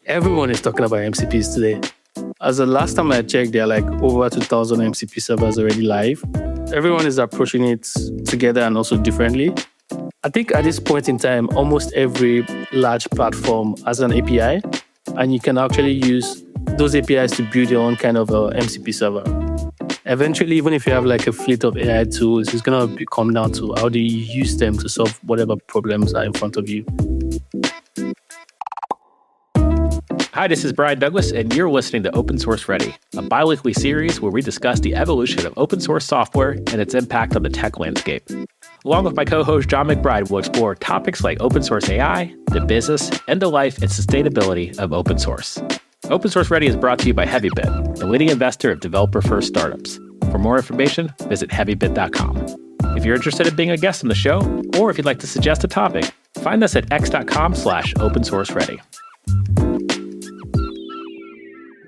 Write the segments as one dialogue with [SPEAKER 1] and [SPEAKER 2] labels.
[SPEAKER 1] Everyone is talking about MCPs today. As the last time I checked, there are like over 2,000 MCP servers already live. Everyone is approaching it together and also differently. I think at this point in time, almost every large platform has an API, and you can actually use those APIs to build your own kind of MCP server. Eventually, even if you have like a fleet of AI tools, it's going to come down to how do you use them to solve whatever problems are in front of you.
[SPEAKER 2] Hi, this is Brian Douglas, and you're listening to Open Source Ready, a bi-weekly series where we discuss the evolution of open source software and its impact on the tech landscape. Along with my co-host John McBride, we'll explore topics like open source AI, the business, and the life and sustainability of open source. Open Source Ready is brought to you by Heavybit, the leading investor of developer-first startups. For more information, visit heavybit.com. If you're interested in being a guest on the show, or if you'd like to suggest a topic, find us at x.com/opensourceready.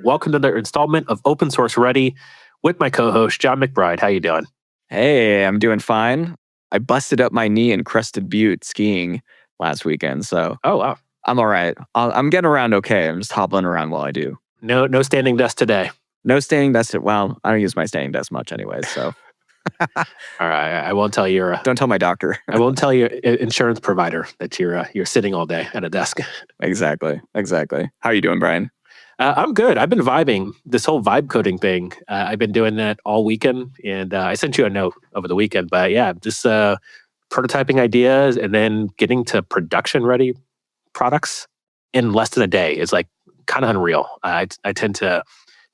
[SPEAKER 2] Welcome to another installment of Open Source Ready with my co-host, John McBride. How you doing?
[SPEAKER 3] Hey, I'm doing fine. I busted up my knee in Crested Butte skiing last weekend, so
[SPEAKER 2] Oh, wow.
[SPEAKER 3] I'm all right. I'm getting around okay. I'm just hobbling around while I do.
[SPEAKER 2] No standing desk today.
[SPEAKER 3] No standing desk. Well, I don't use my standing desk much anyways, so.
[SPEAKER 2] All right, I won't tell your...
[SPEAKER 3] Don't tell my doctor.
[SPEAKER 2] I won't tell your insurance provider that you're sitting all day at a desk.
[SPEAKER 3] Exactly. How are you doing, Brian?
[SPEAKER 2] I'm good. I've been vibing this whole vibe coding thing. I've been doing that all weekend, and I sent you a note over the weekend. But yeah, just prototyping ideas and then getting to production-ready products in less than a day is like kind of unreal. I tend to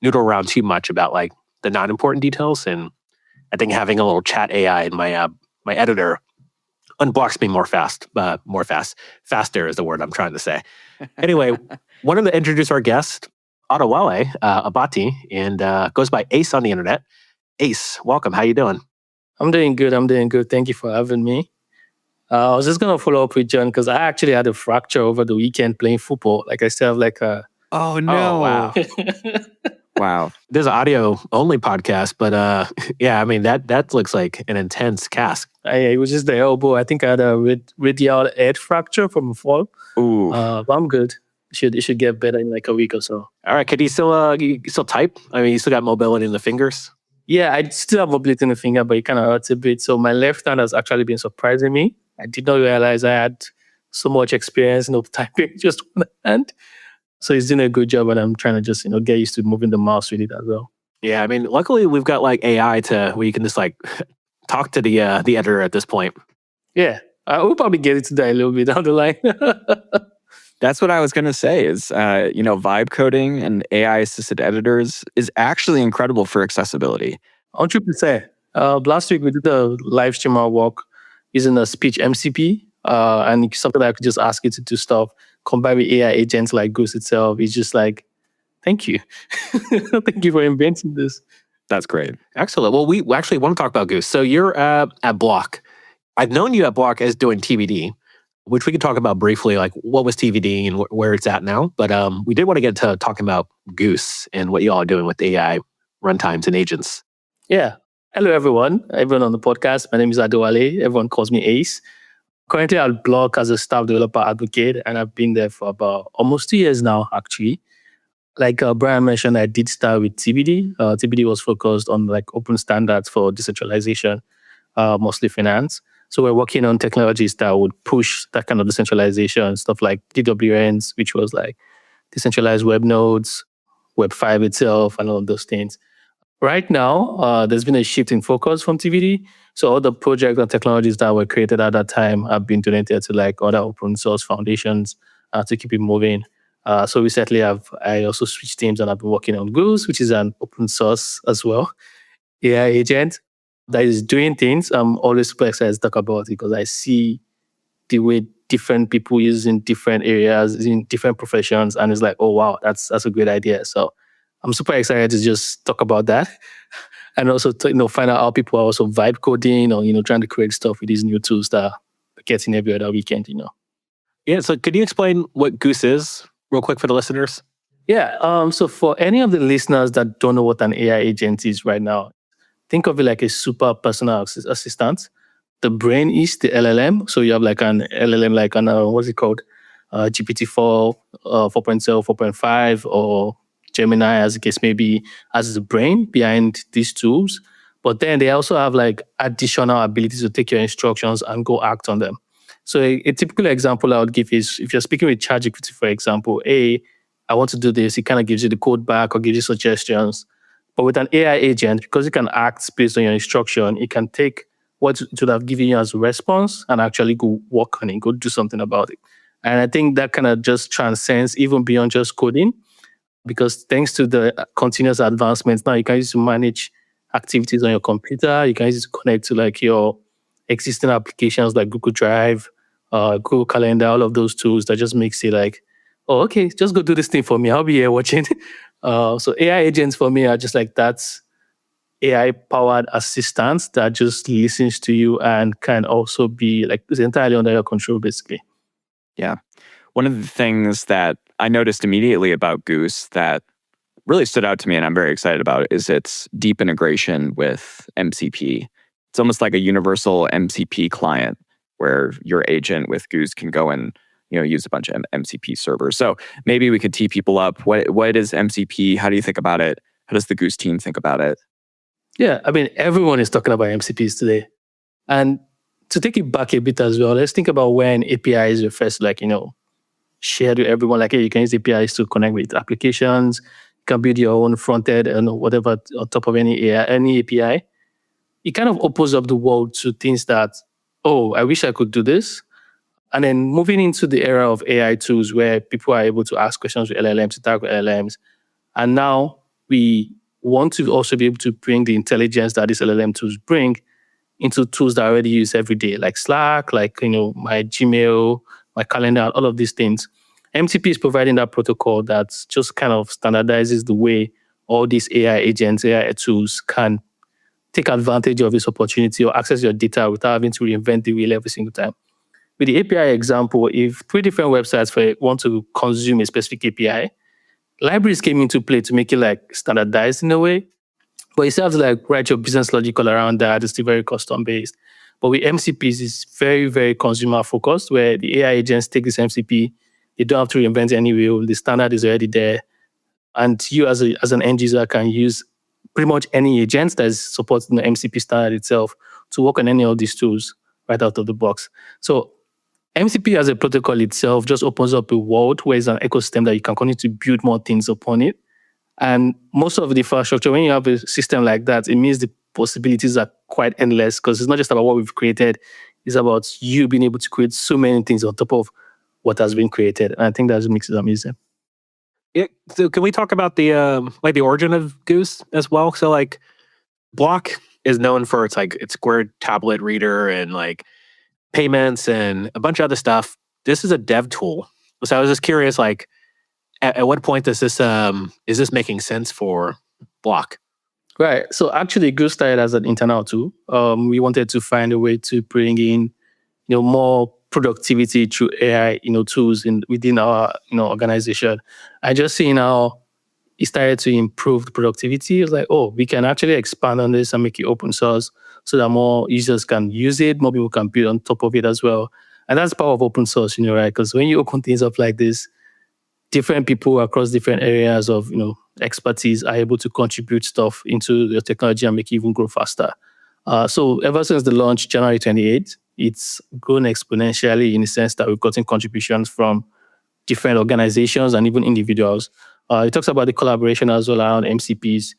[SPEAKER 2] noodle around too much about like the non-important details, and I think having a little chat AI in my editor unblocks me faster is the word I'm trying to say. Anyway, wanted to introduce our guest, Adewale Abati, and goes by Ace on the internet. Ace, welcome. How you doing?
[SPEAKER 1] I'm doing good. Thank you for having me. I was just going to follow up with John because I actually had a fracture over the weekend playing football. Like I still have like a...
[SPEAKER 3] Oh, no.
[SPEAKER 2] Oh, wow.
[SPEAKER 3] Wow.
[SPEAKER 2] There's an audio-only podcast, but yeah, I mean, that looks like an intense cast.
[SPEAKER 1] It was just the elbow. I think I had a radial head fracture from a fall.
[SPEAKER 3] Ooh.
[SPEAKER 1] But I'm good. It should get better in like a week or so.
[SPEAKER 2] All right, could you still type? I mean, you still got mobility in the fingers?
[SPEAKER 1] Yeah, I still have mobility in the finger, but it kind of hurts a bit. So my left hand has actually been surprising me. I did not realize I had so much experience typing just one hand. So he's doing a good job, and I'm trying to just get used to moving the mouse with it as well.
[SPEAKER 2] Yeah, I mean, luckily we've got like AI where you can just like talk to the editor at this point.
[SPEAKER 1] Yeah, I will probably get it to that a little bit down the line.
[SPEAKER 3] That's what I was going to say is, vibe coding and AI-assisted editors is actually incredible for accessibility.
[SPEAKER 1] 100%. Last week, we did a live stream our work using a speech MCP, and something that I could just ask it to do stuff. Combined with AI agents like Goose itself, it's just like, thank you. Thank you for inventing this.
[SPEAKER 3] That's great.
[SPEAKER 2] Excellent. Well, we actually want to talk about Goose. So you're at Block. I've known you at Block as doing TVD, which we could talk about briefly, like what was TVD and where it's at now. But we did want to get to talking about Goose and what you all are doing with AI runtimes and agents.
[SPEAKER 1] Yeah. Hello, everyone on the podcast. My name is Adewale. Everyone calls me Ace. Currently at Block as a staff developer advocate, and I've been there for about almost 2 years now, actually. Like Brian mentioned, I did start with TBD. TBD was focused on like open standards for decentralization, mostly finance. So we're working on technologies that would push that kind of decentralization, stuff like DWNs, which was like decentralized web nodes, Web 5 itself, and all of those things. Right now, there's been a shift in focus from TVD. So all the projects and technologies that were created at that time have been donated to like other open source foundations to keep it moving. So recently, I also switched teams and I've been working on Goose, which is an open source as well, AI agent that is doing things. I'm always super excited to talk about it because I see the way different people use in different areas, in different professions, and it's like, oh wow, that's a great idea. So I'm super excited to just talk about that, and also to, find out how people are also vibe coding or trying to create stuff with these new tools that are getting every other weekend.
[SPEAKER 2] Yeah. So could you explain what Goose is, real quick, for the listeners?
[SPEAKER 1] Yeah. So for any of the listeners that don't know what an AI agent is right now, think of it like a super personal assistant. The brain is the LLM. So you have like an LLM, like an what's it called? GPT-4 4.0, 4.5, or Gemini, as the case may be, as the brain behind these tools. But then they also have like additional abilities to take your instructions and go act on them. So a typical example I would give is if you're speaking with ChatGPT, for example, I want to do this, it kind of gives you the code back or gives you suggestions. But with an AI agent, because it can act based on your instruction, it can take what it would have given you as a response and actually go work on it, go do something about it. And I think that kind of just transcends even beyond just coding, because thanks to the continuous advancements, now you can use it to manage activities on your computer. You can use it to connect to like your existing applications like Google Drive, Google Calendar, all of those tools that just makes it like, oh, okay, just go do this thing for me. I'll be here watching. So AI agents for me are just like that's AI powered assistants that just listens to you and can also be like it's entirely under your control, basically.
[SPEAKER 3] Yeah. One of the things that I noticed immediately about Goose that really stood out to me and I'm very excited about is its deep integration with MCP. It's almost like a universal MCP client where your agent with Goose can go and use a bunch of MCP servers. So maybe we could tee people up. What is MCP? How do you think about it? How does the Goose team think about it?
[SPEAKER 1] Yeah, I mean, everyone is talking about MCPs today. And to take it back a bit as well, let's think about when APIs were first shared with everyone. Like, hey, you can use APIs to connect with applications. You can build your own front end and whatever on top of any API. It kind of opens up the world to things that, oh, I wish I could do this. And then moving into the era of AI tools where people are able to ask questions with LLMs, to talk with LLMs. And now we want to also be able to bring the intelligence that these LLM tools bring into tools that I already use every day, like Slack, like my Gmail, my calendar, all of these things. MCP is providing that protocol that just kind of standardizes the way all these AI agents, AI tools can take advantage of this opportunity or access your data without having to reinvent the wheel every single time. With the API example, if three different websites want to consume a specific API, libraries came into play to make it like standardized in a way. But you still have to like write your business logic all around that. It's still very custom based. But with MCPs, it's very, very consumer focused, where the AI agents take this MCP, they don't have to reinvent any wheel. The standard is already there. And you as an end user can use pretty much any agent that is supporting the MCP standard itself to work on any of these tools right out of the box. So MCP as a protocol itself just opens up a world where it's an ecosystem that you can continue to build more things upon it. And most of the infrastructure, when you have a system like that, it means the possibilities are quite endless because it's not just about what we've created. It's about you being able to create so many things on top of what has been created. And I think that just makes it amazing.
[SPEAKER 2] Yeah, so can we talk about the the origin of Goose as well? So like Block is known for its Square tablet reader and like payments and a bunch of other stuff. This is a dev tool. So I was just curious, like at what point does this is this making sense for Block?
[SPEAKER 1] Right. So actually Goose started as an internal tool. We wanted to find a way to bring in more productivity through AI tools within our organization. I just seen how it started to improve the productivity. It was like, oh, we can actually expand on this and make it open source so that more users can use it, more people can build on top of it as well. And that's the power of open source, right? Because when you open things up like this, different people across different areas of expertise are able to contribute stuff into your technology and make it even grow faster. So ever since the launch, January 28th, it's grown exponentially in the sense that we've gotten contributions from different organizations and even individuals. It talks about the collaboration as well around MCPs.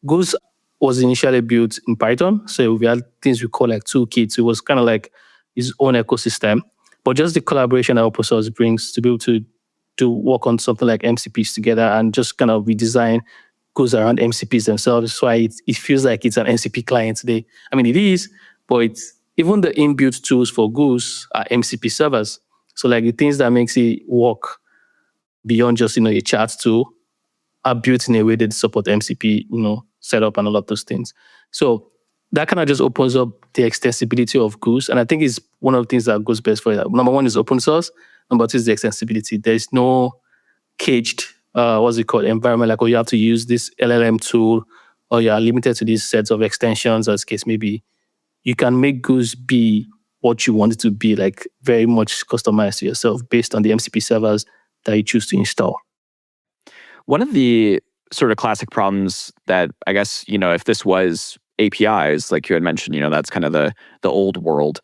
[SPEAKER 1] Goose was initially built in Python, so we had things we call like toolkits. It was kind of like its own ecosystem, but just the collaboration that open source brings to be able to work on something like MCPs together and just kind of redesign goes around MCPs themselves. That's why it feels like it's an MCP client today. I mean, it is, but even the inbuilt tools for Goose are MCP servers. So like the things that makes it work beyond just a chat tool are built in a way that support MCP setup and all of those things. So that kind of just opens up the extensibility of Goose, and I think it's one of the things that goes best for it. Number one is open source. Number two is the extensibility. There's no caged environment like, oh, you have to use this LLM tool or you are limited to these sets of extensions, as case may be. You can make Goose be what you want it to be, like very much customized to yourself based on the MCP servers that you choose to install.
[SPEAKER 3] One of the sort of classic problems that I guess, if this was APIs, like you had mentioned, that's kind of the old world,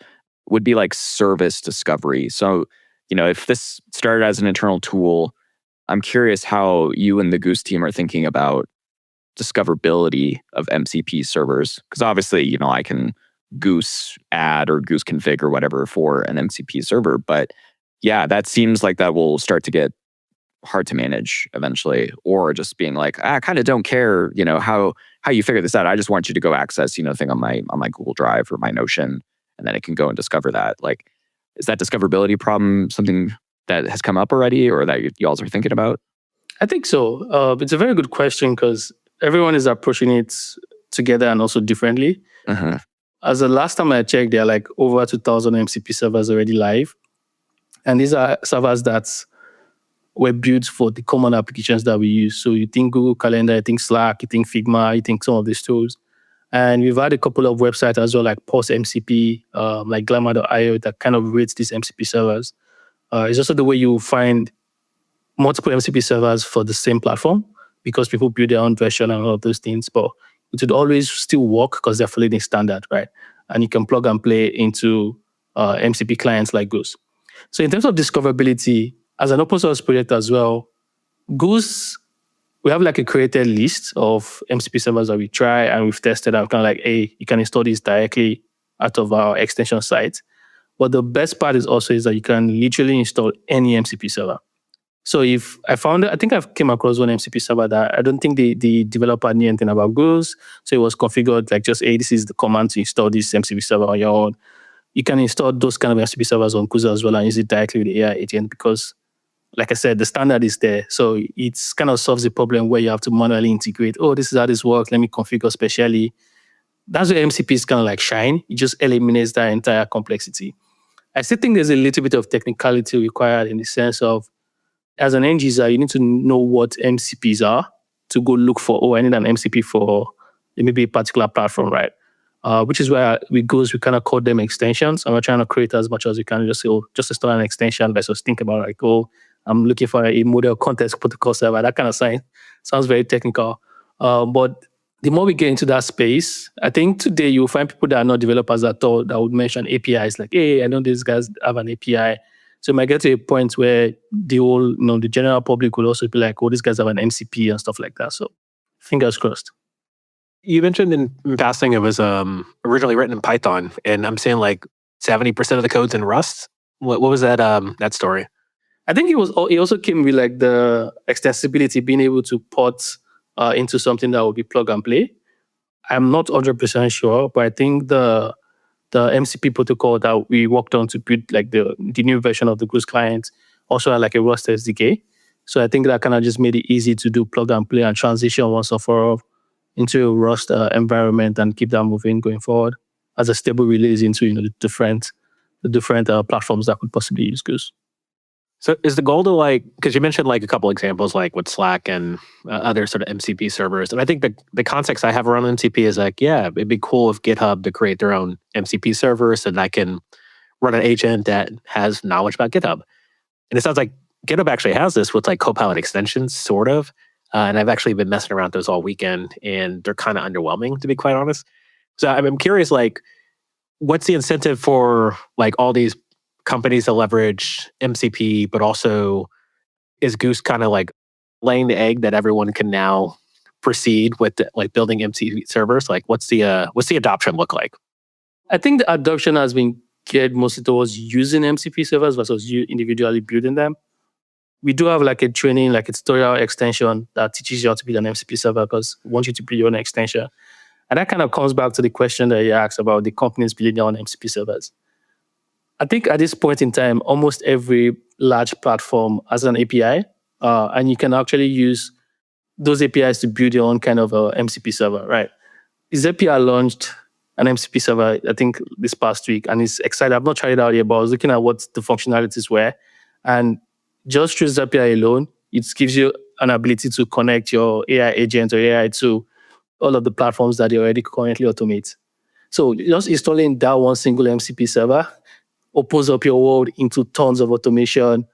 [SPEAKER 3] would be like service discovery. So, if this started as an internal tool, I'm curious how you and the Goose team are thinking about discoverability of MCP servers. Because obviously, I can Goose add or Goose config or whatever for an MCP server. But yeah, that seems like that will start to get hard to manage eventually, or just being like, I kind of don't care, how you figure this out. I just want you to go access, thing on my Google Drive or my Notion, and then it can go and discover that. Like, is that discoverability problem something that has come up already, or that you all are thinking about?
[SPEAKER 1] I think so. It's a very good question because everyone is approaching it together and also differently.
[SPEAKER 3] Uh-huh.
[SPEAKER 1] As the last time I checked, there are like over 2,000 MCP servers already live. And these are servers that were built for the common applications that we use. So you think Google Calendar, you think Slack, you think Figma, you think some of these tools. And we've had a couple of websites as well, like Pulse MCP, like Glamour.io, that kind of rates these MCP servers. It's also the way you find multiple MCP servers for the same platform, because people build their own version and all of those things. But it would always still work because they're following the standard, right? And you can plug and play into MCP clients like Goose. So in terms of discoverability, as an open source project as well, Goose, we have like a created list of MCP servers that we try and we've tested out, kind of like, hey, you can install this directly out of our extension site. But the best part is that you can literally install any MCP server. So if I think I've came across one MCP server that I don't think the developer knew anything about Goose. So it was configured like just, hey, this is the command to install this MCP server on your own. You can install those kind of MCP servers on Goose as well and use it directly with the AI agent because, like I said, the standard is there. So it's kind of solves the problem where you have to manually integrate. Oh, this is how this works. Let me configure specially. That's where MCP is kind of like shine. It just eliminates that entire complexity. I still think there's a little bit of technicality required in the sense of, as an end user, you need to know what MCPs are to go look for, I need an MCP for maybe a particular platform, right? Which is where we kind of call them extensions. And we're trying to create as much as we can. Just say, just install an extension. Let's just think about like, I'm looking for a model context protocol server. That kind of sounds very technical. But the more we get into that space, I think today you'll find people that are not developers at all that would mention APIs like, hey, I know these guys have an API. So it might get to a point where the general public will also be like, these guys have an MCP and stuff like that. So fingers crossed.
[SPEAKER 2] You mentioned in passing it was originally written in Python, and I'm saying like 70% of the code's in Rust. What was that story?
[SPEAKER 1] I think it also came with like the extensibility, being able to port into something that will be plug and play. I'm not 100% sure, but I think the MCP protocol that we worked on to build like the new version of the Goose client also had like a Rust SDK. So I think that kind of just made it easy to do plug and play and transition once and for all into a Rust environment and keep that moving going forward as a stable release into the different platforms that could possibly use Goose.
[SPEAKER 2] So is the goal to because you mentioned like a couple examples like with Slack and other sort of MCP servers. And I think the context I have around MCP is like, yeah, it'd be cool if GitHub to create their own MCP server so that I can run an agent that has knowledge about GitHub. And it sounds like GitHub actually has this with like Copilot extensions, sort of. And I've actually been messing around with those all weekend and they're kind of underwhelming, to be quite honest. So I'm curious, like, what's the incentive for like all these companies to leverage MCP, but also is Goose kind of like laying the egg that everyone can now proceed with like building MCP servers? Like, what's the adoption look like?
[SPEAKER 1] I think the adoption has been geared mostly towards using MCP servers versus you individually building them. We do have like a training, like a tutorial extension that teaches you how to build an MCP server because we want you to build your own extension. And that kind of comes back to the question that you asked about the companies building their own MCP servers. I think at this point in time, almost every large platform has an API, and you can actually use those APIs to build your own kind of MCP server, right? Zapier launched an MCP server, I think, this past week, and it's exciting. I've not tried it out yet, but I was looking at what the functionalities were, and just through Zapier alone, it gives you an ability to connect your AI agent or AI to all of the platforms that you already currently automate. So just installing that one single MCP server opens up your world into tons of automation,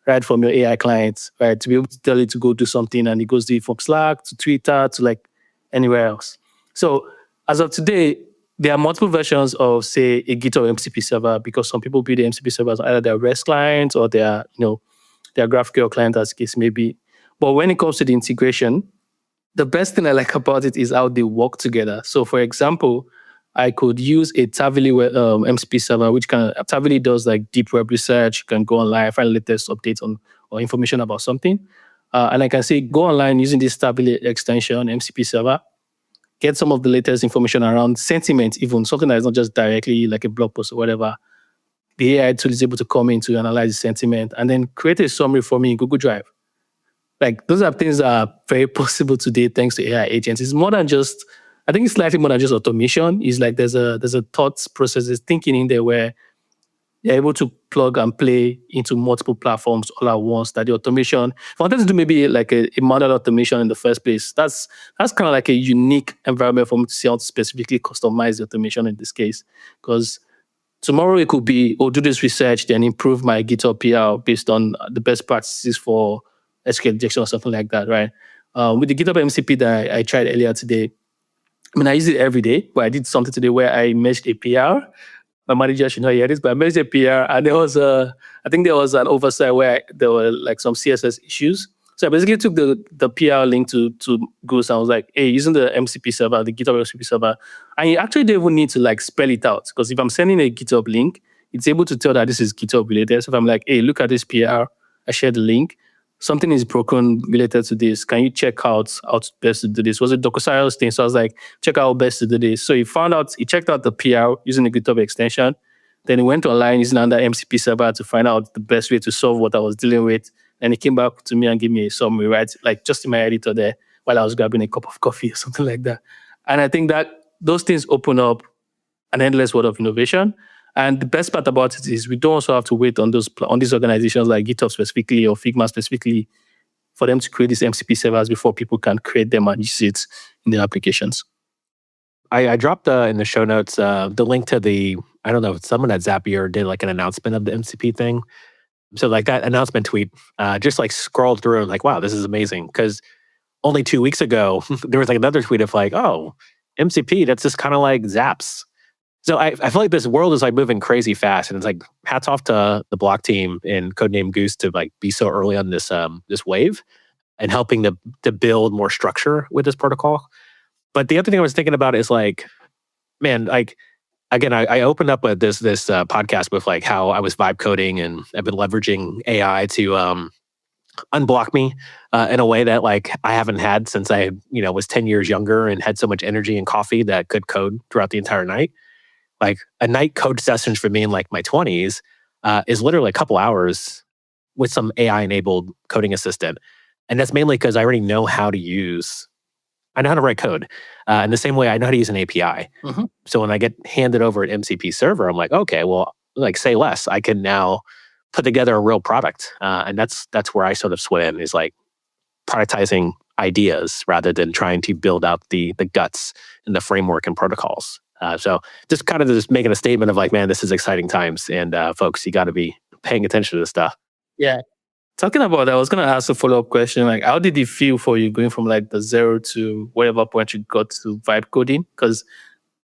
[SPEAKER 1] right, from your AI clients, right, to be able to tell it to go do something, and it goes do it from Slack to Twitter to like anywhere else. So as of today, there are multiple versions of, say, a GitHub MCP server, because some people build the MCP servers either their REST clients or their GraphQL client, as the case may be. But when it comes to the integration, the best thing I like about it is how they work together. So, for example, I could use a Tavily MCP server, which Tavily does like deep web research. You can go online, find latest updates on or information about something, and I can say go online using this Tavily extension MCP server, get some of the latest information around sentiment, even something that is not just directly like a blog post or whatever. The AI tool is able to come in to analyze the sentiment and then create a summary for me in Google Drive. Like those are things that are very possible today thanks to AI agents. It's more than just, I think it's slightly more than just automation. It's like there's a thoughts process, there's thinking in there where you're able to plug and play into multiple platforms all at once. That the automation, if I wanted to do maybe like a manual automation in the first place, that's kind of like a unique environment for me to see how to specifically customize the automation in this case. Because tomorrow it could be, do this research, then improve my GitHub PR based on the best practices for SQL injection or something like that, right? With the GitHub MCP that I tried earlier today, I mean, I use it every day, but I did something today where I merged a PR. My manager should not hear this, but I merged a PR, and I think there was an oversight where there were like some CSS issues. So I basically took the PR link to Goose, and I was like, hey, using the MCP server, the GitHub MCP server, and you actually don't even need to like spell it out, because if I'm sending a GitHub link, it's able to tell that this is GitHub related. So if I'm like, hey, look at this PR, I shared the link, something is broken related to this. Can you check out how best to do this? Was it Docosiles thing? So I was like, check out how best to do this. So he checked out the PR using the GitHub extension. Then he went online using another MCP server to find out the best way to solve what I was dealing with. And he came back to me and gave me a summary, right? Like just in my editor there while I was grabbing a cup of coffee or something like that. And I think that those things open up an endless world of innovation. And the best part about it is we don't also have to wait on these organizations like GitHub specifically or Figma specifically for them to create these MCP servers before people can create them and use it in their applications.
[SPEAKER 2] I dropped in the show notes the link to I don't know, someone at Zapier did like an announcement of the MCP thing. So like that announcement tweet, just like scrolled through and like, wow, this is amazing. Because only 2 weeks ago, there was like another tweet of like, oh, MCP, that's just kind of like Zaps. So I feel like this world is like moving crazy fast, and it's like hats off to the block team in Codename Goose to like be so early on this wave and helping to build more structure with this protocol. But the other thing I was thinking about is like, man, like again, I opened up with this podcast with like how I was vibe coding and I've been leveraging AI to unblock me in a way that like I haven't had since I was 10 years younger and had so much energy and coffee that could code throughout the entire night. Like a night code session for me in like my 20s is literally a couple hours with some AI-enabled coding assistant. And that's mainly because I already know how to write code. In the same way I know how to use an API. Mm-hmm. So when I get handed over an MCP server, I'm like, okay, well, like say less. I can now put together a real product. And that's where I sort of swim, is like productizing ideas rather than trying to build out the guts and the framework and protocols. So just kind of just making a statement of like, man, this is exciting times. And folks, you got to be paying attention to this stuff.
[SPEAKER 1] Yeah. Talking about that, I was going to ask a follow-up question. Like, how did it feel for you going from like the zero to whatever point you got to vibe coding? Because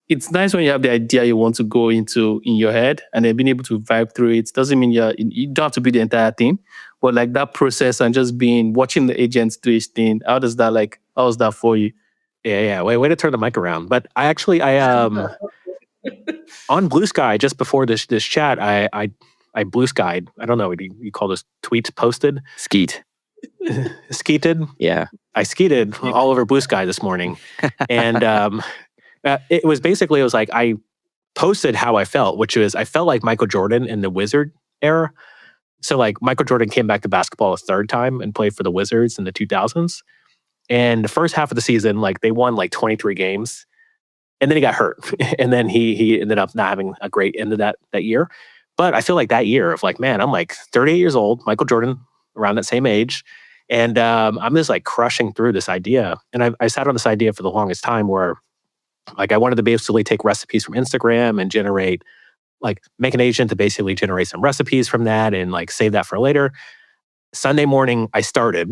[SPEAKER 1] it's nice when you have the idea you want to go into in your head and then being able to vibe through it. Doesn't mean you don't have to be the entire thing, but like that process and just watching the agents do its thing. How was that for you?
[SPEAKER 2] Yeah. Way to turn the mic around. But I on Blue Sky, just before this chat, I blue skied. I don't know what you call this, tweets posted? Skeeted?
[SPEAKER 3] Yeah.
[SPEAKER 2] I skeeted all over Blue Sky this morning. And it was like I posted how I felt, which was I felt like Michael Jordan in the Wizard era. So like Michael Jordan came back to basketball a third time and played for the Wizards in the 2000s. And the first half of the season, like they won like 23 games. And then he got hurt. And then he ended up not having a great end of that year. But I feel like that year of like, man, I'm like 38 years old, Michael Jordan, around that same age. And I'm just like crushing through this idea. And I sat on this idea for the longest time where like I wanted to basically take recipes from Instagram and make an agent to basically generate some recipes from that and like save that for later. Sunday morning, I started.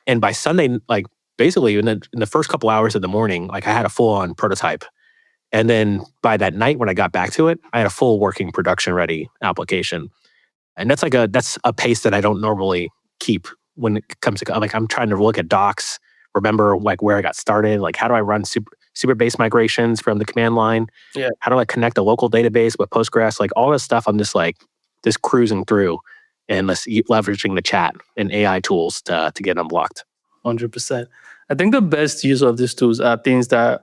[SPEAKER 2] And by Sunday, like basically in the first couple hours of the morning, like I had a full on prototype. And then by that night when I got back to it, I had a full working production ready application. And that's a pace that I don't normally keep when it comes to like I'm trying to look at docs, remember like where I got started, like how do I run super base migrations from the command line?
[SPEAKER 1] Yeah.
[SPEAKER 2] How do I connect a local database with Postgres? Like all this stuff, I'm just cruising through and leveraging the chat and AI tools to get unblocked.
[SPEAKER 1] 100%. I think the best use of these tools are things that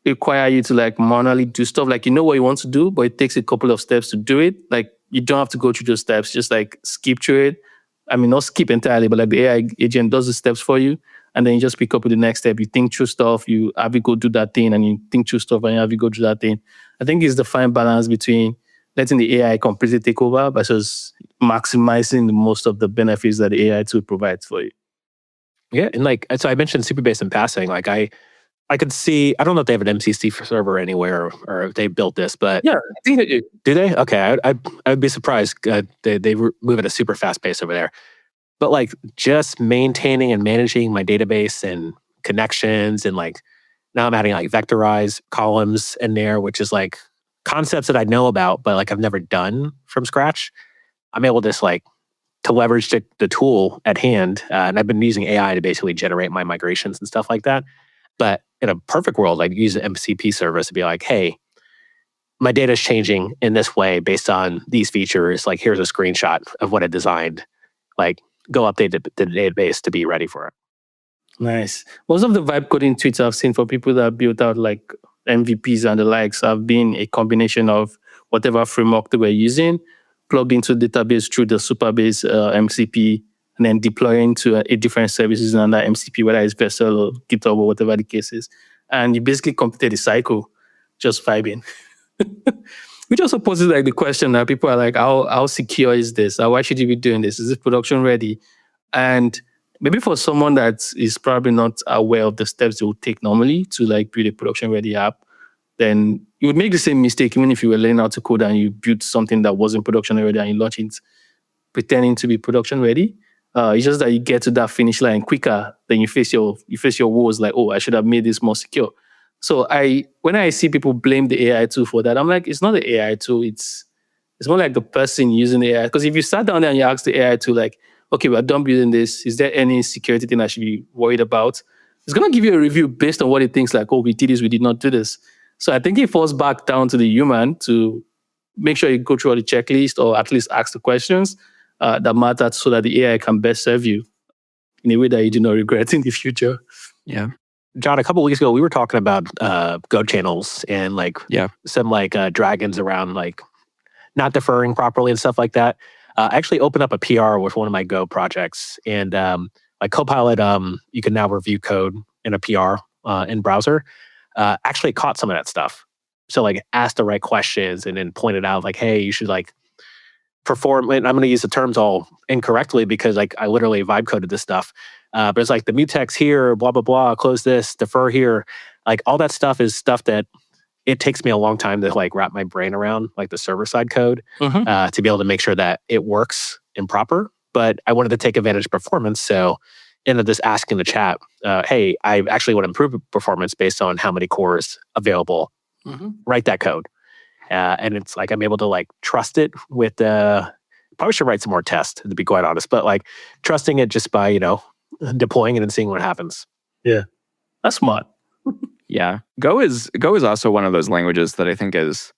[SPEAKER 1] require you to like manually do stuff. Like you know what you want to do, but it takes a couple of steps to do it. Like you don't have to go through those steps. Just like skip through it. I mean, not skip entirely, but like the AI agent does the steps for you, and then you just pick up with the next step. You think through stuff. You have you go do that thing, and you think through stuff, and you have you go do that thing. I think it's the fine balance between letting the AI completely take over versus maximizing the most of the benefits that the AI tool provides for you.
[SPEAKER 2] Yeah, and like so, I mentioned Supabase in passing. Like I could see. I don't know if they have an MCC server anywhere or if they built this, but
[SPEAKER 1] Yeah, I think they do.
[SPEAKER 2] Do they? Okay, I would be surprised. They move at a super fast pace over there. But like just maintaining and managing my database and connections and like now I'm adding like vectorized columns in there, which is like concepts that I know about, but like I've never done from scratch. I'm able to leverage the tool at hand, and I've been using AI to basically generate my migrations and stuff like that. But in a perfect world, I'd use an MCP service to be like, hey, my data is changing in this way based on these features. Like, here's a screenshot of what I designed. Like, go update the database to be ready for it.
[SPEAKER 1] Nice. Most of the vibe coding tweets I've seen for people that built out like MVPs and the likes have been a combination of whatever framework they were using, plugged into the database through the Supabase MCP, and then deploying to a different services in that MCP, whether it's Vessel or GitHub or whatever the case is. And you basically completed the cycle, just vibing. Which also poses like the question that people are like, how secure is this? Why should you be doing this? Is it production ready? And maybe for someone that is probably not aware of the steps they would take normally to like build a production ready app, then you would make the same mistake even if you were learning how to code and you built something that wasn't production ready and you launch it pretending to be production ready. It's just that you get to that finish line quicker than you face your woes like, oh, I should have made this more secure. So when I see people blame the AI tool for that, I'm like, it's not the AI tool. It's more like the person using the AI. Because if you sat down there and you ask the AI tool, like, okay, we're done building this. Is there any security thing I should be worried about? It's going to give you a review based on what it thinks like, oh, we did this, we did not do this. So I think it falls back down to the human to make sure you go through all the checklist or at least ask the questions that matter so that the AI can best serve you in a way that you do not regret in the future.
[SPEAKER 2] Yeah. John, a couple of weeks ago, we were talking about Go channels and some dragons around like not deferring properly and stuff like that. I actually opened up a PR with one of my Go projects, and my Copilot, you can now review code in a PR in browser. Actually caught some of that stuff. So like asked the right questions and then pointed out like, hey, you should like perform. And I'm going to use the terms all incorrectly because like I literally vibe coded this stuff. But it's like the mutex here, blah, blah, blah, close this, defer here. Like all that stuff is stuff that it takes me a long time to like wrap my brain around, like the server side code to be able to make sure that it works and proper. But I wanted to take advantage of performance. So ended up just asking the chat, hey, I actually want to improve performance based on how many cores available. Write that code. And it's like I'm able to like trust it with probably should write some more tests to be quite honest, but like trusting it just by, deploying it and seeing what happens.
[SPEAKER 1] Yeah. That's smart.
[SPEAKER 3] Yeah. Go is also one of those languages that I think is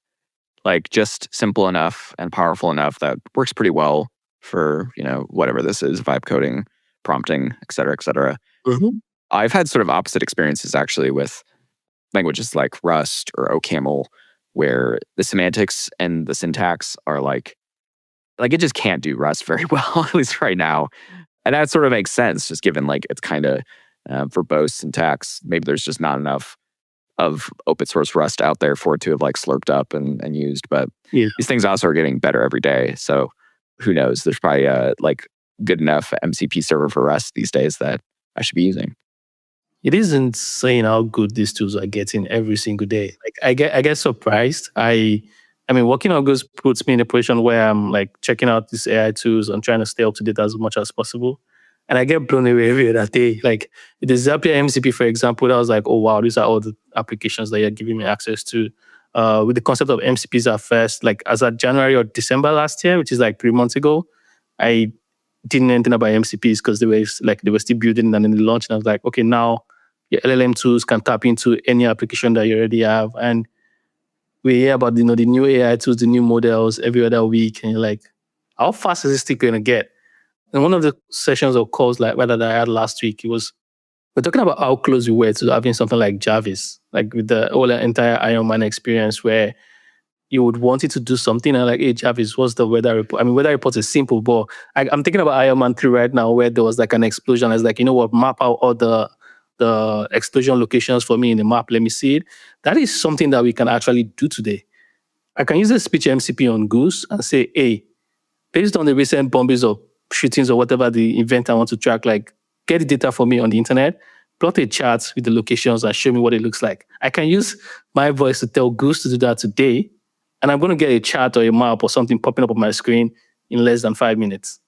[SPEAKER 3] like just simple enough and powerful enough that works pretty well for, whatever this is, vibe coding, prompting, et cetera, et cetera. I've had sort of opposite experiences actually with languages like Rust or OCaml, where the semantics and the syntax are like it just can't do Rust very well, at least right now. And that sort of makes sense, just given like it's kind of verbose syntax. Maybe there's just not enough of open source Rust out there for it to have like slurped up and used. But these things also are getting better every day. So who knows? There's probably like good enough MCP server for Rust these days that I should be using.
[SPEAKER 1] It is insane how good these tools are getting every single day. Like I get surprised. I I mean, working on Goose puts me in a position where I'm like checking out these AI tools and trying to stay up to date as much as possible. And I get blown away every other day. Like the Zapier MCP, for example, that was like, oh wow, these are all the applications that you're giving me access to. With the concept of MCPs at first, like as of January or December last year, which is like 3 months ago, I didn't know anything about MCPs because they were still building, and then they launched. And I was like, okay, now your LLM tools can tap into any application that you already have. And we hear about the new AI tools, the new models every other week, and you're like, how fast is this thing going to get? And one of the sessions or calls like that I had last week, we're talking about how close we were to having something like Jarvis, like with the whole entire Iron Man experience, where you would want it to do something and like, hey, Jarvis, what's the weather report? I mean, weather report is simple, but I'm thinking about Iron Man 3 right now, where there was like an explosion. It's like, you know what, map out all the explosion locations for me in the map. Let me see it. That is something that we can actually do today. I can use a speech MCP on Goose and say, hey, based on the recent bombings or shootings or whatever the event I want to track, like get the data for me on the internet, plot a chart with the locations and show me what it looks like. I can use my voice to tell Goose to do that today, and I'm going to get a chart or a map or something popping up on my screen in less than 5 minutes.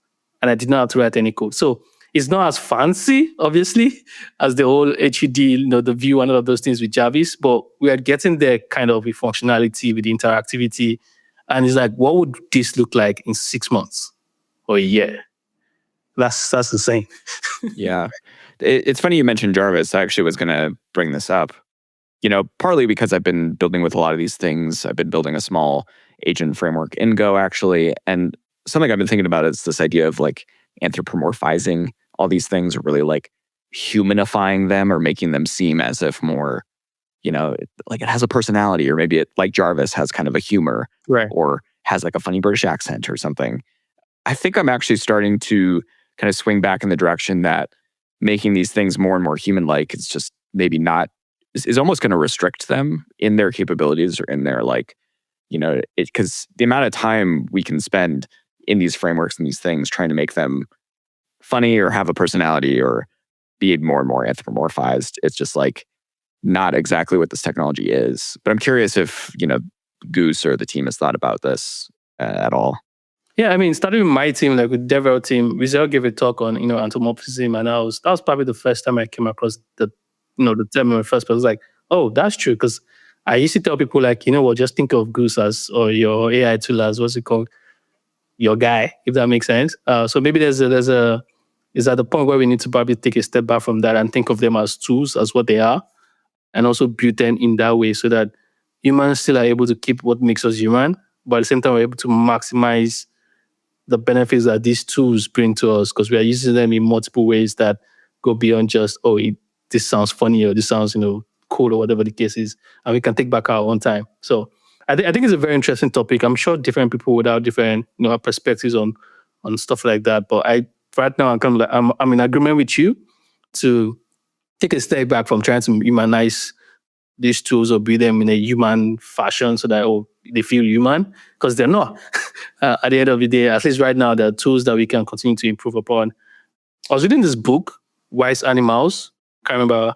[SPEAKER 1] And I did not have to write any code. So it's not as fancy, obviously, as the whole HUD, the view and all of those things with Jarvis, but we are getting there kind of with functionality, with the interactivity. And it's like, what would this look like in 6 months or a year? That's insane.
[SPEAKER 3] Yeah. It's funny you mentioned Jarvis. I actually was going to bring this up. Partly because I've been building with a lot of these things. I've been building a small agent framework in Go, actually. And something I've been thinking about is this idea of like anthropomorphizing all these things, or really like humanifying them or making them seem as if more, like it has a personality, or maybe it, like Jarvis, has kind of a humor,
[SPEAKER 1] Right.
[SPEAKER 3] or has like a funny British accent or something. I think I'm actually starting to kind of swing back in the direction that making these things more and more human-like is just maybe not, is almost going to restrict them in their capabilities, or in their like, because the amount of time we can spend in these frameworks and these things trying to make them funny or have a personality or be more and more anthropomorphized, it's just like not exactly what this technology is. But I'm curious if, Goose or the team has thought about this at all.
[SPEAKER 1] Yeah, I mean, starting with my team, like with DevRel team, Rizal gave a talk on, anthropomorphism, and that was probably the first time I came across the term in the first place. I was like, oh, that's true, because I used to tell people like, just think of Goose as, or your AI tool as, what's it called, your guy, if that makes sense. So maybe is at the point where we need to probably take a step back from that and think of them as tools, as what they are, and also build them in that way so that humans still are able to keep what makes us human, but at the same time we're able to maximize the benefits that these tools bring to us, because we are using them in multiple ways that go beyond just, this sounds funny, or this sounds, cool, or whatever the case is, and we can take back our own time. So I think it's a very interesting topic. I'm sure different people would have different, perspectives on stuff like that. But right now I'm kind of like, I'm in agreement with you to take a step back from trying to humanize these tools or build them in a human fashion so that they feel human, because they're not. At the end of the day, at least right now, there are tools that we can continue to improve upon. I was reading this book, Wise Animals. I can't remember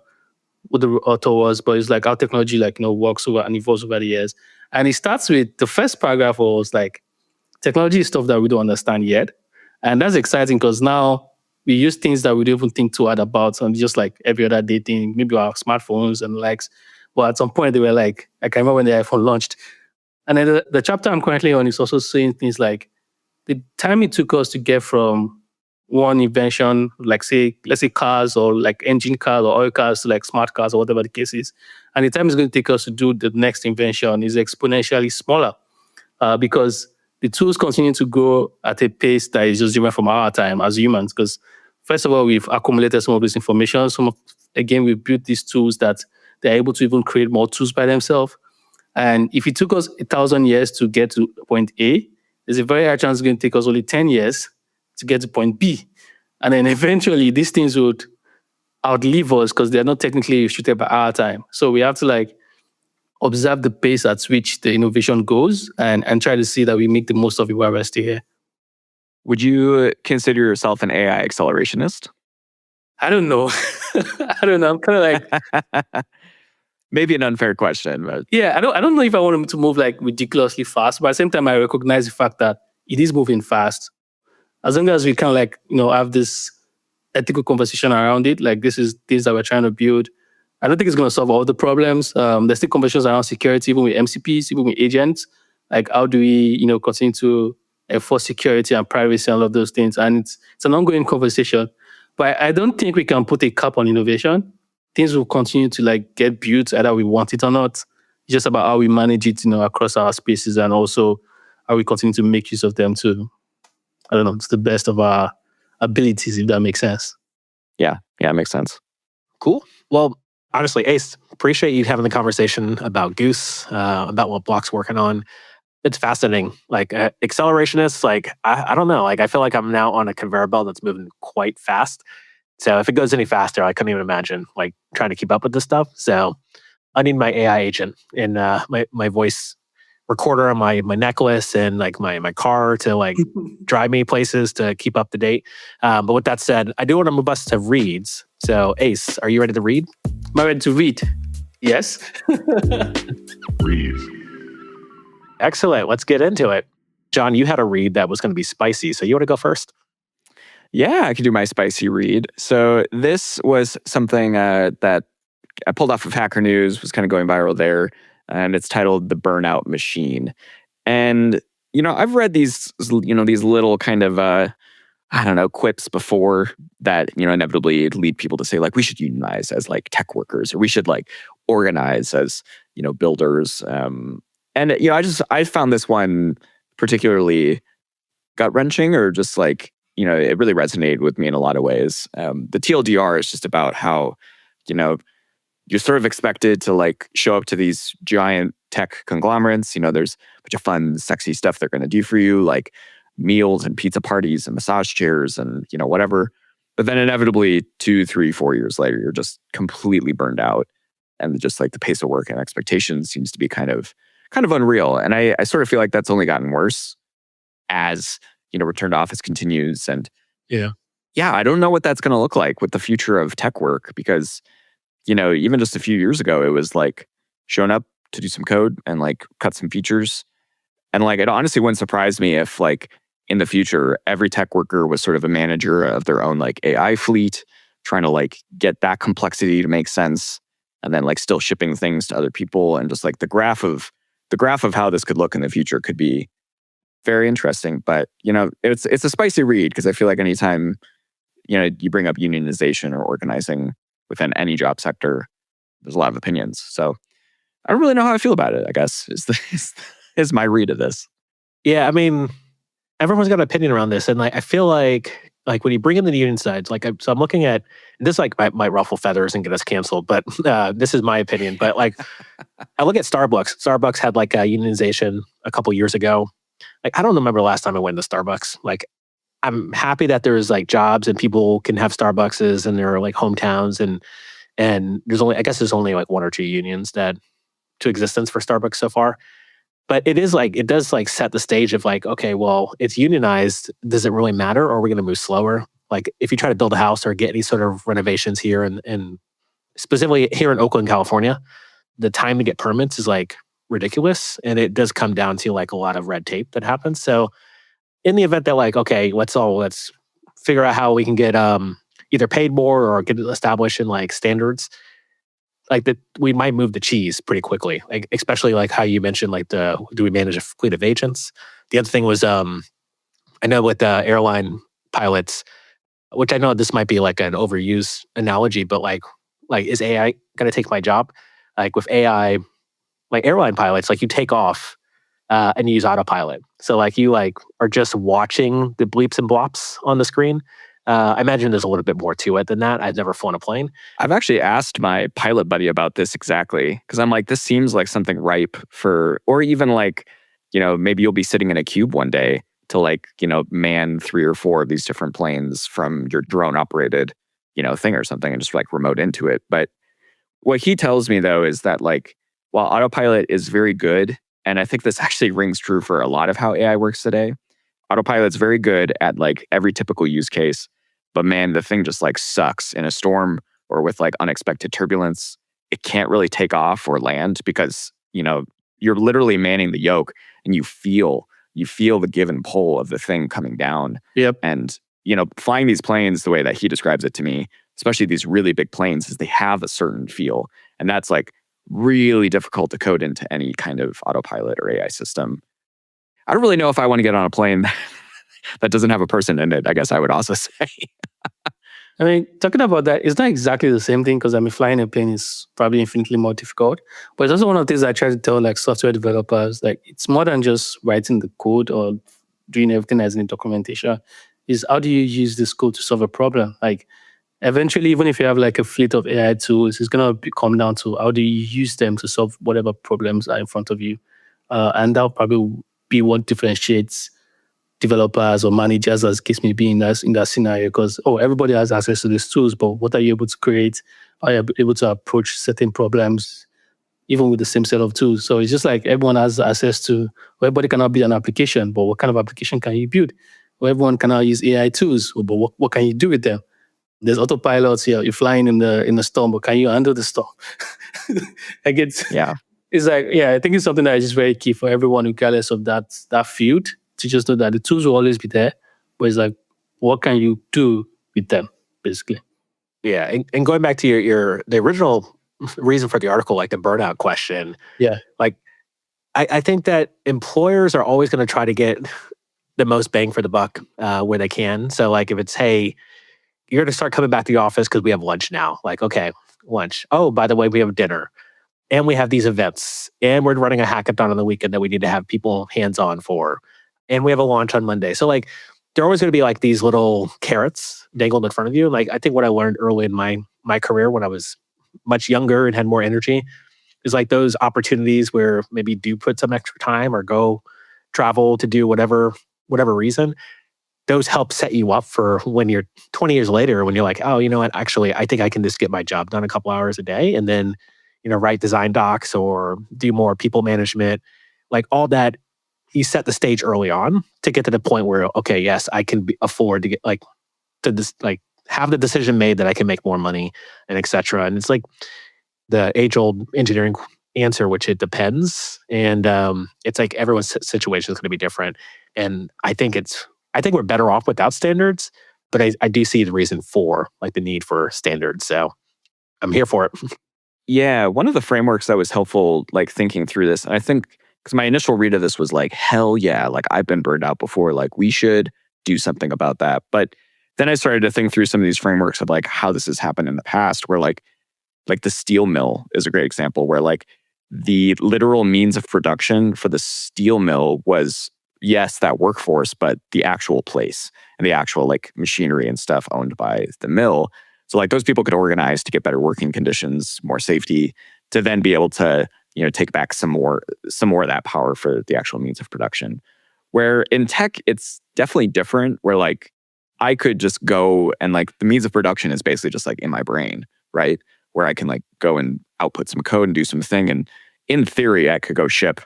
[SPEAKER 1] what the author was, but it's like how technology works over and evolves over the years. And it starts with the first paragraph was like, technology is stuff that we don't understand yet. And that's exciting because now we use things that we don't even think too hard about, and just like every other day thing, maybe our smartphones and likes. But at some point they were like, I can remember when the iPhone launched. And then the chapter I'm currently on is also saying things like the time it took us to get from one invention, like let's say cars, or like engine cars or oil cars, to like smart cars or whatever the case is. And the time it's going to take us to do the next invention is exponentially smaller, because the tools continue to grow at a pace that is just different from our time as humans. Because first of all, we've accumulated some of this information. Again, we've built these tools that they're able to even create more tools by themselves. And if it took us 1,000 years to get to point A, there's a very high chance it's going to take us only 10 years to get to point B. And then eventually these things would outlive us because they're not technically restricted by our time. So we have to observe the pace at which the innovation goes and try to see that we make the most of it while we're still here.
[SPEAKER 3] Would you consider yourself an AI accelerationist?
[SPEAKER 1] I don't know. I don't know. I'm kind of like...
[SPEAKER 3] maybe an unfair question, but
[SPEAKER 1] Yeah, I don't know if I want him to move like ridiculously fast, but at the same time, I recognize the fact that it is moving fast. As long as we kind of like, have this ethical conversation around it, like this is things that we're trying to build. I don't think it's going to solve all the problems. There's still conversations around security, even with MCPs, even with agents. Like, how do we, continue to enforce security and privacy and all of those things? And it's an ongoing conversation. But I don't think we can put a cap on innovation. Things will continue to like get built, either we want it or not. It's just about how we manage it, across our spaces, and also how we continue to make use of them to, I don't know, to the best of our abilities, if that makes sense.
[SPEAKER 3] yeah, it makes sense.
[SPEAKER 2] Cool. Well, honestly, Ace, appreciate you having the conversation about Goose, about what Block's working on. It's fascinating. Like accelerationists, like I don't know. Like I feel like I'm now on a conveyor belt that's moving quite fast. So if it goes any faster, I couldn't even imagine like trying to keep up with this stuff. So I need my AI agent in my voice recorder on my necklace and like my car to like drive me places to keep up to date. But with that said, I do want to move us to reads. So Ace, are you ready to read?
[SPEAKER 1] Am I ready to read? Yes.
[SPEAKER 4] Read.
[SPEAKER 2] Excellent. Let's get into it. John, you had a read that was going to be spicy. So you want to go first?
[SPEAKER 3] Yeah, I could do my spicy read. So this was something that I pulled off of Hacker News, was kind of going viral there. And it's titled The Burnout Machine. And, I've read these little kind of, quips before that, inevitably lead people to say, like, we should unionize as, like, tech workers, or we should, like, organize as, builders. I found this one particularly gut-wrenching, or just, like, it really resonated with me in a lot of ways. The TLDR is just about how, you're sort of expected to like show up to these giant tech conglomerates. There's a bunch of fun, sexy stuff they're going to do for you, like meals and pizza parties and massage chairs and, whatever. But then inevitably 2, 3, 4 years later, you're just completely burned out. And just like the pace of work and expectations seems to be kind of unreal. And I sort of feel like that's only gotten worse as, return to office continues. And yeah, I don't know what that's going to look like with the future of tech work, because even just a few years ago, it was like showing up to do some code and like cut some features. And like, it honestly wouldn't surprise me if like in the future, every tech worker was sort of a manager of their own like AI fleet, trying to like get that complexity to make sense, and then like still shipping things to other people. And just like the graph of how this could look in the future could be very interesting. But, it's a spicy read, because I feel like anytime, you bring up unionization or organizing within any job sector, there's a lot of opinions. So I don't really know how I feel about it, I guess, is my read of this.
[SPEAKER 2] Yeah, I mean, everyone's got an opinion around this. And like I feel like when you bring in the union sides, like I'm looking at this, like might ruffle feathers and get us canceled, but this is my opinion. But like I look at Starbucks. Starbucks had like a unionization a couple years ago. Like I don't remember the last time I went to Starbucks. Like I'm happy that there's like jobs and people can have Starbuckses in their like hometowns, and there's only like 1 or 2 unions that to existence for Starbucks so far. But it does like set the stage of like, okay, well, it's unionized. Does it really matter, or are we going to move slower? Like if you try to build a house or get any sort of renovations here, and specifically here in Oakland, California, the time to get permits is like ridiculous, and it does come down to like a lot of red tape that happens. So in the event that like, okay, let's figure out how we can get either paid more or get it established in like standards, like that we might move the cheese pretty quickly. Like especially like how you mentioned, like do we manage a fleet of agents? The other thing was I know with the airline pilots, which I know this might be like an overused analogy, but like is AI going to take my job? Like with AI, like airline pilots, like you take off and you use autopilot. So like you like are just watching the bleeps and blops on the screen. I imagine there's a little bit more to it than that. I've never flown a plane.
[SPEAKER 3] I've actually asked my pilot buddy about this exactly, because I'm like, this seems like something ripe for, or even like, maybe you'll be sitting in a cube one day to like, man 3 or 4 of these different planes from your drone operated, thing or something, and just like remote into it. But what he tells me though is that like, while autopilot is very good, and I think this actually rings true for a lot of how AI works today, autopilot's very good at like every typical use case. But man, the thing just like sucks in a storm or with like unexpected turbulence. it can't really take off or land because, you're literally manning the yoke and you feel the give and pull of the thing coming down.
[SPEAKER 1] Yep.
[SPEAKER 3] And, flying these planes the way that he describes it to me, especially these really big planes, is they have a certain feel. And that's like really difficult to code into any kind of autopilot or AI system. I don't really know if I want to get on a plane that doesn't have a person in it, I guess I would also say.
[SPEAKER 1] I mean, talking about that, it's not exactly the same thing because flying a plane is probably infinitely more difficult. But it's also one of the things I try to tell like software developers, like it's more than just writing the code or doing everything as in documentation. Is how do you use this code to solve a problem? Like eventually, even if you have like a fleet of AI tools, it's gonna come down to how do you use them to solve whatever problems are in front of you, and that'll probably be what differentiates developers or managers, as case may be in that scenario, because everybody has access to these tools, but what are you able to create? Are you able to approach certain problems even with the same set of tools? So it's just like everyone has access to, everybody cannot build an application, but what kind of application can you build? Well, everyone cannot use AI tools, but what can you do with them? There's autopilots here. You're flying in the storm, but can you handle the storm? Like it's like, I think it's something that is just very key for everyone regardless of that field, to just know that the tools will always be there, but it's like, what can you do with them, basically?
[SPEAKER 2] Yeah, and going back to the original reason for the article, like the burnout question.
[SPEAKER 1] Yeah,
[SPEAKER 2] like I think that employers are always going to try to get the most bang for the buck where they can. So like if it's, hey, you're going to start coming back to the office because we have lunch now. Like, okay, lunch. Oh, by the way, we have dinner. And we have these events. And we're running a hackathon on the weekend that we need to have people hands-on for. And we have a launch on Monday. So like, there are always going to be like these little carrots dangled in front of you. Like, I think what I learned early in my career when I was much younger and had more energy is like those opportunities where maybe do put some extra time or go travel to do whatever reason. Those help set you up for when you're 20 years later, when you're like, oh, you know what? Actually, I think I can just get my job done a couple hours a day and then, write design docs or do more people management, like all that. You set the stage early on to get to the point where, okay, yes, I can afford to get have the decision made that I can make more money and et cetera. And it's like the age-old engineering answer, which it depends. And it's like everyone's situation is going to be different. And I think we're better off without standards, but I do see the reason for like the need for standards. So I'm here for it.
[SPEAKER 3] Yeah, one of the frameworks that was helpful, like thinking through this, and I think because my initial read of this was like, hell yeah, like I've been burned out before, like we should do something about that. But then I started to think through some of these frameworks of like how this has happened in the past, where like the steel mill is a great example, where like the literal means of production for the steel mill was, yes, that workforce, but the actual place and the actual like machinery and stuff owned by the mill. So like those people could organize to get better working conditions, more safety, to then be able to, take back some more of that power for the actual means of production. Where in tech, it's definitely different, where like I could just go and like the means of production is basically just like in my brain, right? Where I can like go and output some code and do something. And in theory, I could go ship,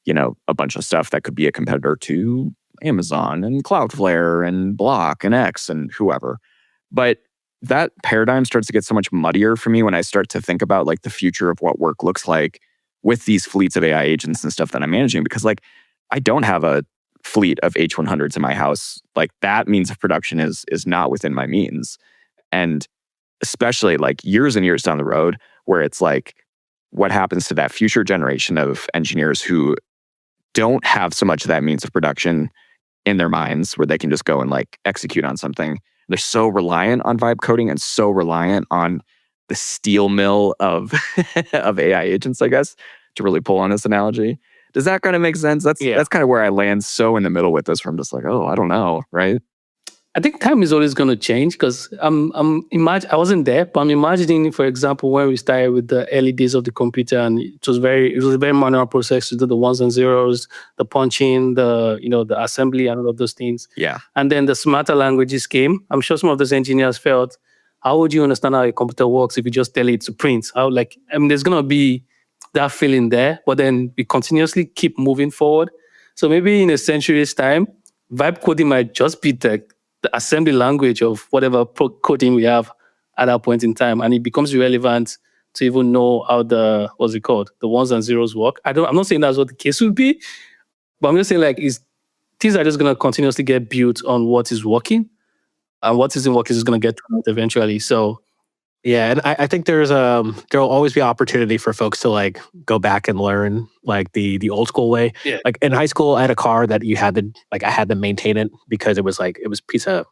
[SPEAKER 3] a bunch of stuff that could be a competitor to Amazon and Cloudflare and Block and X and whoever. But that paradigm starts to get so much muddier for me when I start to think about like the future of what work looks like with these fleets of AI agents and stuff that I'm managing, because like I don't have a fleet of H100s in my house. Like that means of production is not within my means. And especially like years and years down the road, where it's like, what happens to that future generation of engineers who don't have so much of that means of production in their minds, where they can just go and like execute on something. They're so reliant on vibe coding and so reliant on the steel mill of of AI agents, I guess, to really pull on this analogy. Does that kind of make sense? That's kind of where I land so in the middle with this, where I'm just like, oh, I don't know, right?
[SPEAKER 1] I think time is always going to change, because I wasn't there, but I'm imagining, for example, when we started with the early days of the computer, and it was a very manual process to do the ones and zeros, the punching, the assembly, and all of those things.
[SPEAKER 3] Yeah.
[SPEAKER 1] And then the smarter languages came. I'm sure some of those engineers felt, how would you understand how a computer works if you just tell it to print? There's going to be that feeling there, but then we continuously keep moving forward. So maybe in a century's time, vibe coding might just be the assembly language of whatever coding we have at that point in time, and it becomes irrelevant to even know how the ones and zeros work. I'm not saying that's what the case would be, but I'm just saying like things are just gonna continuously get built on what is working, and what isn't working is going to get turned out eventually. So
[SPEAKER 5] yeah, and I think there'll always be opportunity for folks to like go back and learn like the old school way.
[SPEAKER 1] Yeah.
[SPEAKER 5] Like in high school, I had a car that I had to maintain it because it was piece of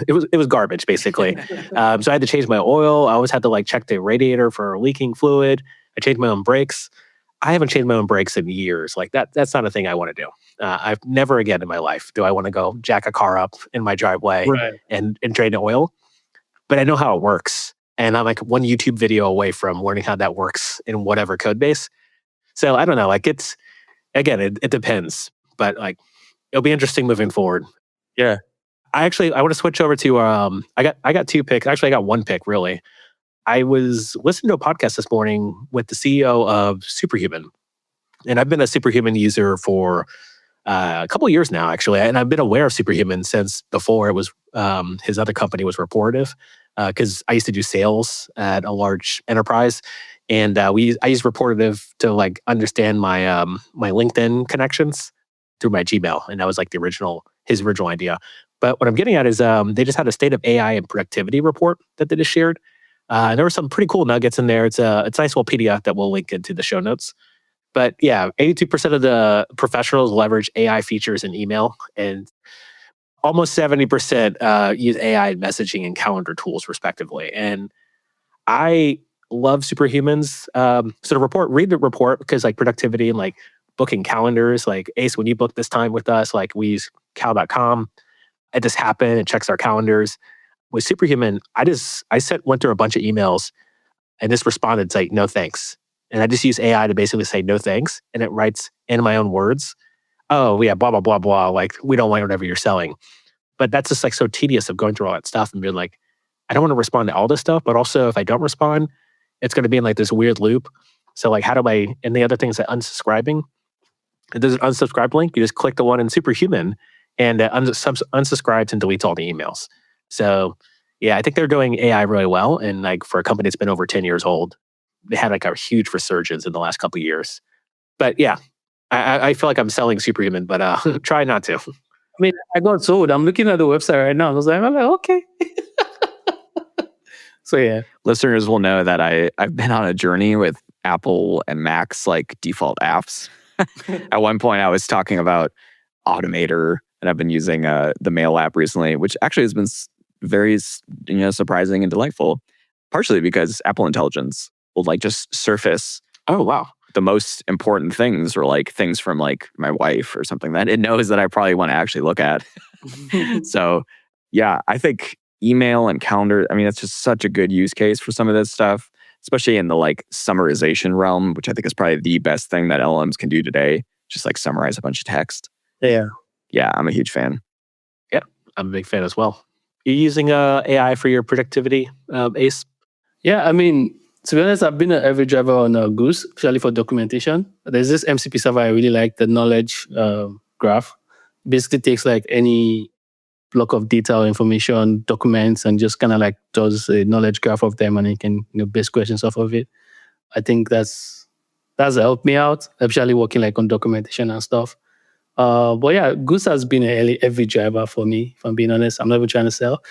[SPEAKER 5] it was garbage basically. So I had to change my oil. I always had to like check the radiator for leaking fluid. I changed my own brakes. I haven't changed my own brakes in years. Like that's not a thing I want to do. I've never again in my life do I want to go jack a car up in my driveway and drain the oil. But I know how it works. And I'm like one YouTube video away from learning how that works in whatever code base. So I don't know. Like it depends. But like it'll be interesting moving forward.
[SPEAKER 3] Yeah.
[SPEAKER 5] I want to switch over to I got 2 picks. Actually, I got 1 pick really. I was listening to a podcast this morning with the CEO of Superhuman. And I've been a Superhuman user for a couple of years now, actually. And I've been aware of Superhuman since before it was his other company was Reportive. Because I used to do sales at a large enterprise, and I used Reportive to like understand my my LinkedIn connections through my Gmail, and that was like his original idea. But what I'm getting at is they just had a state of AI and productivity report that they just shared. And there were some pretty cool nuggets in there. It's a nice little PDF that we'll link into the show notes. But yeah, 82% of the professionals leverage AI features in email, and almost 70% use AI messaging and calendar tools, respectively. And I love Superhumans. So read the report because like productivity and like booking calendars, like Ace, when you book this time with us, like we use cal.com. It just happened. It checks our calendars. With Superhuman, went through a bunch of emails and just responded like, no thanks. And I just use AI to basically say no thanks. And it writes in my own words, oh yeah, blah, blah, blah, blah. Like we don't want whatever you're selling. But that's just like so tedious of going through all that stuff and being like, I don't want to respond to all this stuff, but also if I don't respond, it's going to be in like this weird loop. So like, and the other thing is that unsubscribing, there's an unsubscribe link. You just click the one in Superhuman and unsubscribes and deletes all the emails. So yeah, I think they're doing AI really well. And like for a company that's been over 10 years old, they had like a huge resurgence in the last couple of years. But yeah, I feel like I'm selling Superhuman, but try not to.
[SPEAKER 1] I mean, I got sold. I'm looking at the website right now. I'm like, okay. So yeah,
[SPEAKER 3] listeners will know that I've been on a journey with Apple and Mac's like default apps. At one point, I was talking about Automator, and I've been using the Mail app recently, which actually has been very surprising and delightful. Partially because Apple Intelligence will like just surface.
[SPEAKER 5] Oh wow.
[SPEAKER 3] The most important things or like things from like my wife or something that it knows that I probably want to actually look at. So yeah, I think email and calendar, I mean, that's just such a good use case for some of this stuff, especially in the like summarization realm, which I think is probably the best thing that LLMs can do today. Just like summarize a bunch of text.
[SPEAKER 1] Yeah.
[SPEAKER 3] Yeah, I'm a huge fan.
[SPEAKER 5] Yeah, I'm a big fan as well. You using AI for your productivity, Ace?
[SPEAKER 1] Yeah, I mean, to be honest, I've been an heavy driver on Goose, especially for documentation. There's this MCP server I really like, the knowledge graph. Basically takes like any block of data or information, documents, and just kind of like does a knowledge graph of them, and you can base questions off of it. I think that's helped me out, especially working like on documentation and stuff. But yeah, Goose has been a heavy driver for me, if I'm being honest. I'm not even trying to sell.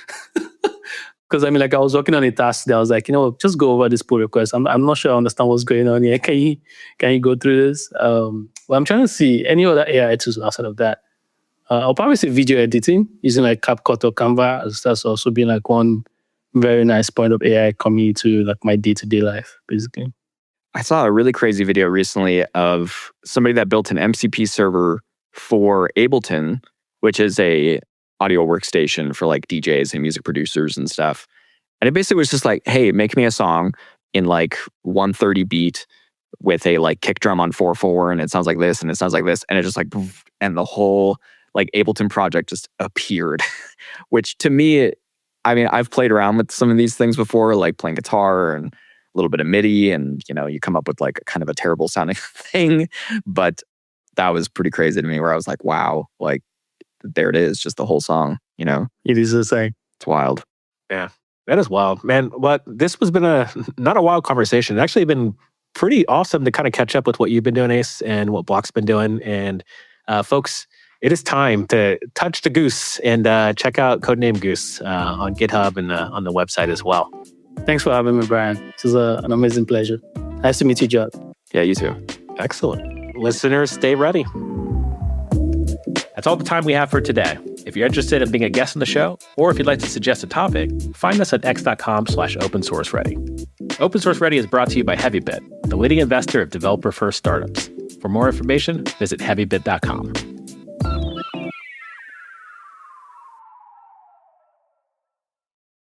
[SPEAKER 1] Because I mean, like I was working on a task that I was like, just go over this pull request. I'm not sure I understand what's going on here. Can you go through this? Well, I'm trying to see any other AI tools outside of that. I'll probably say video editing using like CapCut or Canva. That's also been like one very nice point of AI coming to like my day-to-day life, basically.
[SPEAKER 3] I saw a really crazy video recently of somebody that built an MCP server for Ableton, which is a audio workstation for like DJs and music producers and stuff. And it basically was just like, hey, make me a song in like 130 beat with a like kick drum on 4/4, and it sounds like this and it sounds like this, and it just like, and the whole like Ableton project just appeared. Which to me, I mean, I've played around with some of these things before, like playing guitar and a little bit of MIDI, and you come up with like kind of a terrible sounding thing. But that was pretty crazy to me, where I was like, wow, like there it is, just the whole song,
[SPEAKER 1] It is the same.
[SPEAKER 3] It's wild.
[SPEAKER 5] Yeah. That is wild, man. But this has been not a wild conversation. It's actually been pretty awesome to kind of catch up with what you've been doing, Ace, and what Block's been doing. And folks, it is time to touch the goose and check out Codename Goose on GitHub and on the website as well.
[SPEAKER 1] Thanks for having me, Brian. It was an amazing pleasure. Nice to meet you, Judd.
[SPEAKER 3] Yeah, you too.
[SPEAKER 5] Excellent. Listeners, stay ready.
[SPEAKER 2] That's all the time we have for today. If you're interested in being a guest on the show, or if you'd like to suggest a topic, find us at x.com/open-source-ready. Open Source Ready is brought to you by Heavybit, the leading investor of developer-first startups. For more information, visit heavybit.com.